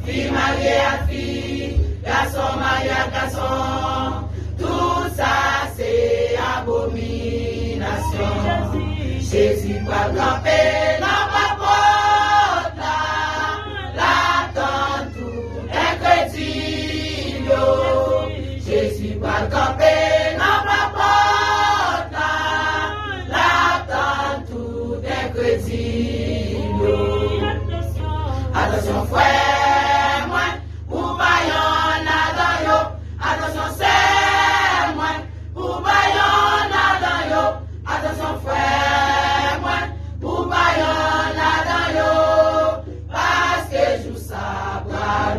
fille mariée à fille, garçon marié à garçon, tout ça c'est abomination. Jésus va camper dans ma porte là, l'attend tout est chrétien. Jésus va camper dans ma porte là, l'attend tout est chrétien. Attention frère, moi, ou pas y'en a dans yo. Attention c'est moi, ou pas y'en a dans yo. Attention frère, moi, ou pas y'en a dans yo. Parce que je sais pas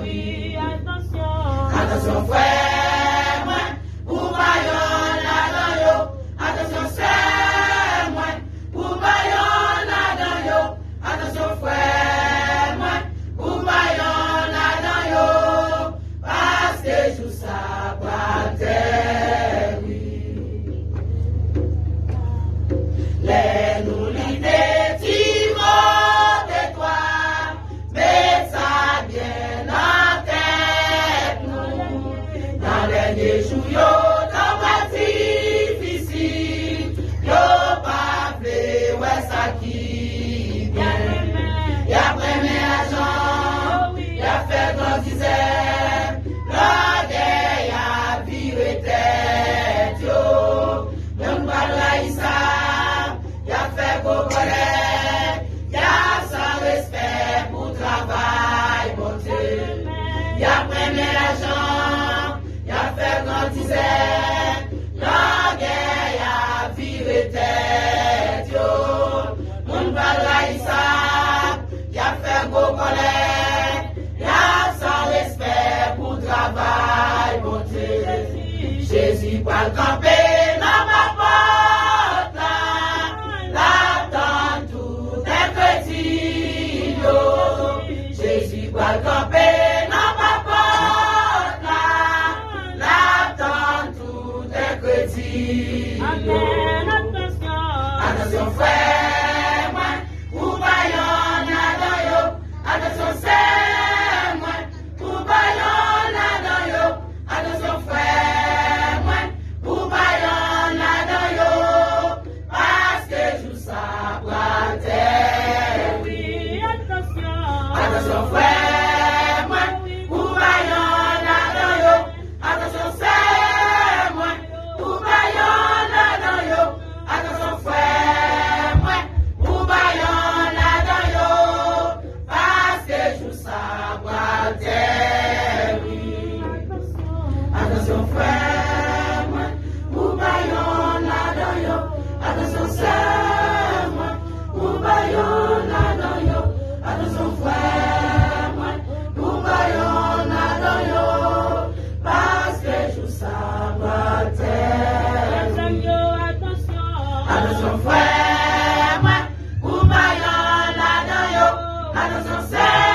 oui. Attention frère, moi, ou pas y'en a dans yo. Attention c'est moi, ou pas y'en a dans yo. Attention frère, moi, ou pas y'en a dans yo. Parce que je sais pas oui. Les nous l'idée, Timothée, toi, mets ça bien en tête, nous. Dans les derniers jours, yo, dans ma difficile, yo, pas blé, ouais, ça qui bien. Y'a premier agent, y'a fait grandir, la guerre, y'a viré tête, yo. Même pas la Issa, y'a fait beau colère, y'a sans respect pour travail, bon Dieu. Y'a premier agent, y'a fait grandir, la guerre, y'a viré tête, yo. Même pas la Issa, y'a fait beau colère, y'a sans respect pour travail, bon Dieu. Jésus va camper dans ma porte là, l'attend tout est chrétien. Jésus va camper dans ma porte là, l'attend tout est chrétien. Attention frère, moi, ou pas y'en a dans yo. Attention c'est moi, ou pas y'en a dans yo. Attention frère, moi, ou pas y'en a dans yo. Parce que je sais pas oui. Attention frère, moi, ou pas y'en a dans yo. Attention c'est moi, ou pas y'en a dans yo. Attention frère, moi, ou pas y'en a dans yo. Parce que je sais pas oui. Attention frère, moi, ou pas y'en a dans yo. Attention c'est moi, ou pas y'en a dans yo. Attention frère, moi, ou pas y'en a dans yo. Parce que je sais pas attention frère, moi, ou pas y'en a dans yo. Attention c'est